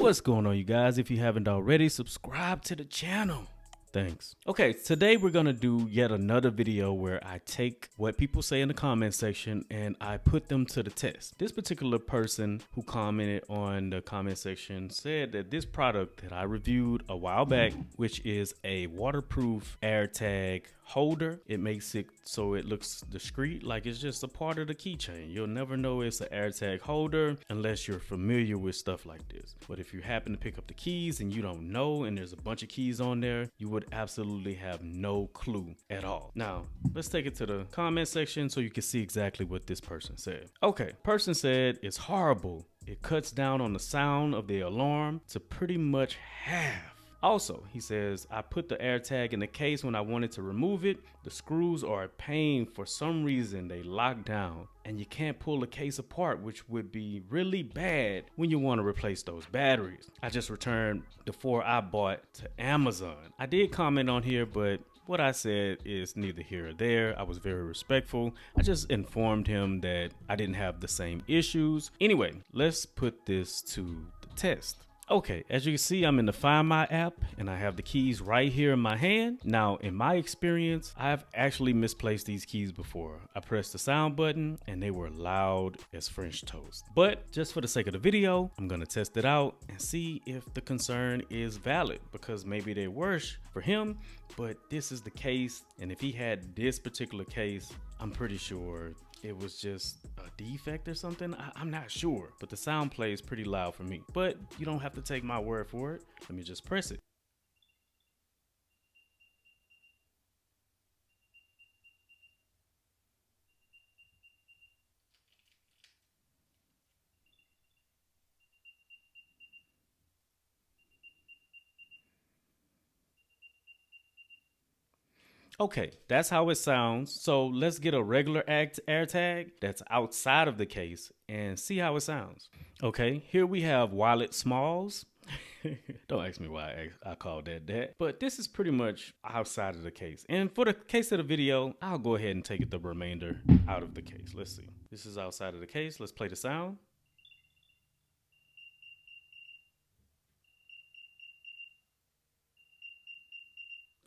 What's going on, you guys? If you haven't already, subscribe to the channel. Thanks. Okay, today we're gonna do yet another video where I take what people say in the comment section and I put them to the test. This particular person who commented on the comment section said that this product that I reviewed a while back, which is a waterproof AirTag holder, it makes it so it looks discreet, like it's just a part of the keychain. You'll never know it's an AirTag holder unless you're familiar with stuff like this. But if you happen to pick up the keys and you don't know and there's a bunch of keys on there, you would absolutely have no clue at all. Now, let's take it to the comment section so you can see exactly what this person said. Okay, person said it's horrible. It cuts down on the sound of the alarm to pretty much half. Also, he says, I put the AirTag in the case when I wanted to remove it. The screws are a pain. For some reason, they lock down and you can't pull the case apart, which would be really bad when you want to replace those batteries. I just returned the 4 I bought to Amazon. I did comment on here, but what I said is neither here or there. I was very respectful. I just informed him that I didn't have the same issues. Anyway, let's put this to the test. Okay, as you can see, I'm in the Find My app and I have the keys right here in my hand. Now, in my experience, I've actually misplaced these keys before. I pressed the sound button and they were loud as French toast. But just for the sake of the video, I'm gonna test it out and see if the concern is valid, because maybe they're worse for him, but this is the case. And if he had this particular case, I'm pretty sure it was just a defect or something. I'm not sure, but the sound plays pretty loud for me. But you don't have to take my word for it. Let me just press it. Okay, that's how it sounds. So let's get a regular AirTag that's outside of the case and see how it sounds. Okay, here we have Wallet Smalls. Don't ask me why I called that, but this is pretty much outside of the case. And for the case of the video, I'll go ahead and take the remainder out of the case. Let's see. This is outside of the case. Let's play the sound.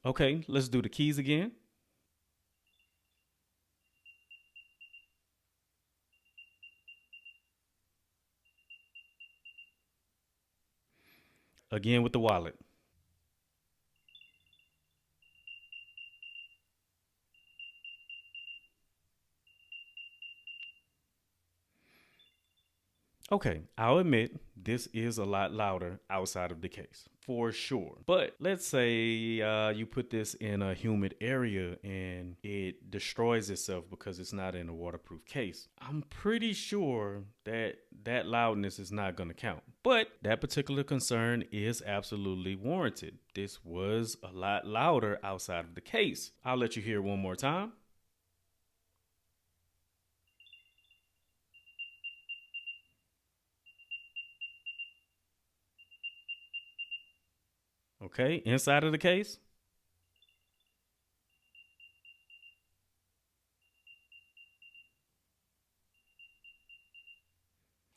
Okay, let's do the keys again. Again with the wallet. Okay, I'll admit this is a lot louder outside of the case, for sure. But let's say you put this in a humid area and it destroys itself because it's not in a waterproof case. I'm pretty sure that that loudness is not going to count. But that particular concern is absolutely warranted. This was a lot louder outside of the case. I'll let you hear one more time. Okay, inside of the case.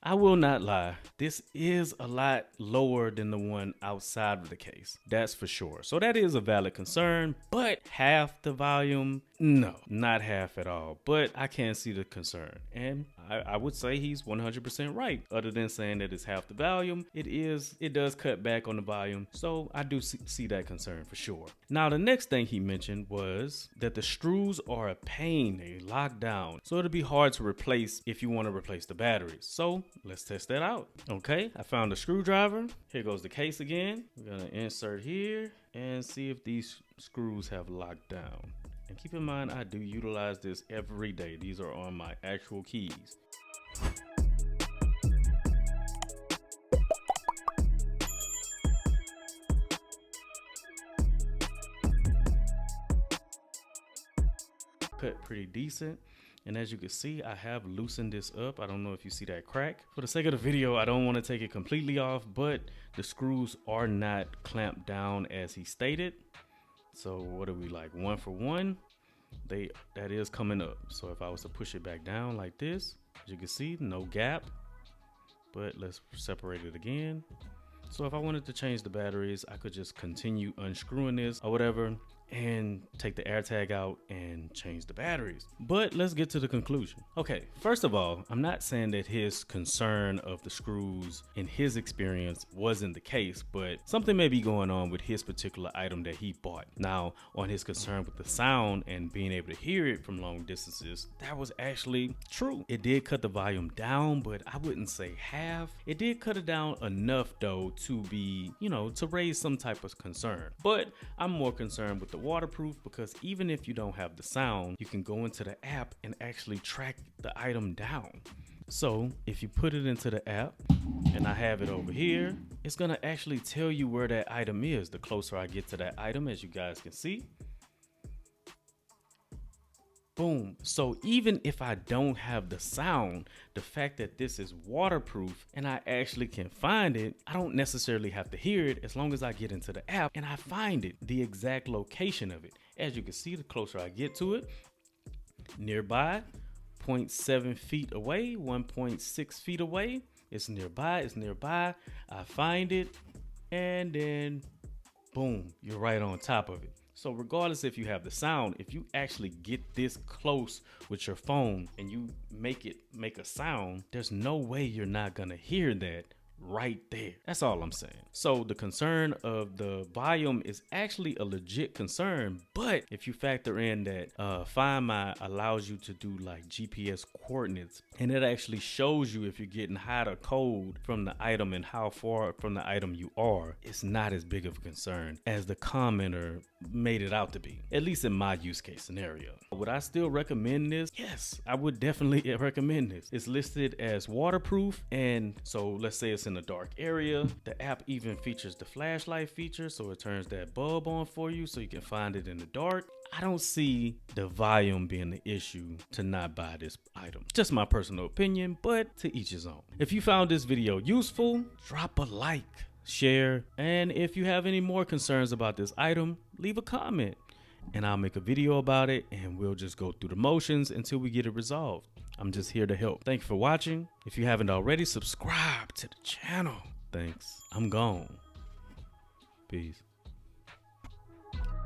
I will not lie, this is a lot lower than the one outside of the case. That's for sure. So that is a valid concern, but half the volume? No, not half at all. But I can see the concern. And I would say he's 100% right. Other than saying that it's half the volume, it does cut back on the volume. So I do see that concern for sure. Now, the next thing he mentioned was that the screws are a pain. They lock down. So it'll be hard to replace if you want to replace the batteries. So let's test that out. Okay, I found a screwdriver. Here goes the case again. We're gonna insert here and see if these screws have locked down. And keep in mind, I do utilize this every day. These are on my actual keys. Cut pretty decent. And as you can see, I have loosened this up. I don't know if you see that crack. For the sake of the video, I don't want to take it completely off, but the screws are not clamped down as he stated. So what are we, like 1 for 1? That is coming up. So if I was to push it back down like this, as you can see, no gap. But let's separate it again. So if I wanted to change the batteries, I could just continue unscrewing this or whatever and take the AirTag out and change the batteries. But let's get to the conclusion. Okay, first of all, I'm not saying that his concern of the screws in his experience wasn't the case, but something may be going on with his particular item that he bought. Now, on his concern with the sound and being able to hear it from long distances, that was actually true. It did cut the volume down, but I wouldn't say half. It did cut it down enough though to be, to raise some type of concern. But I'm more concerned with the waterproof, because even if you don't have the sound, you can go into the app and actually track the item down. So if you put it into the app, and I have it over here, it's gonna actually tell you where that item is the closer I get to that item, as you guys can see. Boom. So even if I don't have the sound, the fact that this is waterproof and I actually can find it, I don't necessarily have to hear it as long as I get into the app and I find it, the exact location of it. As you can see, the closer I get to it, nearby, 0.7 feet away, 1.6 feet away, it's nearby, I find it, and then boom, you're right on top of it. So regardless if you have the sound, if you actually get this close with your phone and you make a sound, there's no way you're not gonna hear that right there. That's all I'm saying. So the concern of the volume is actually a legit concern, but if you factor in that Find My allows you to do like GPS coordinates, and it actually shows you if you're getting hot or cold from the item and how far from the item you are, it's not as big of a concern as the commenter made it out to be, at least in my use case scenario. Would I still recommend this? Yes, I would definitely recommend this. It's listed as waterproof, and so let's say it's in a dark area. The app even features the flashlight feature, so it turns that bulb on for you so you can find it in the dark. I don't see the volume being the issue to not buy this item. Just my personal opinion, but to each his own. If you found this video useful, drop a like, share, and if you have any more concerns about this item, leave a comment and I'll make a video about it and we'll just go through the motions until we get it resolved. I'm just here to help. Thank you for watching. If you haven't already, subscribe to the channel. Thanks. I'm gone. Peace.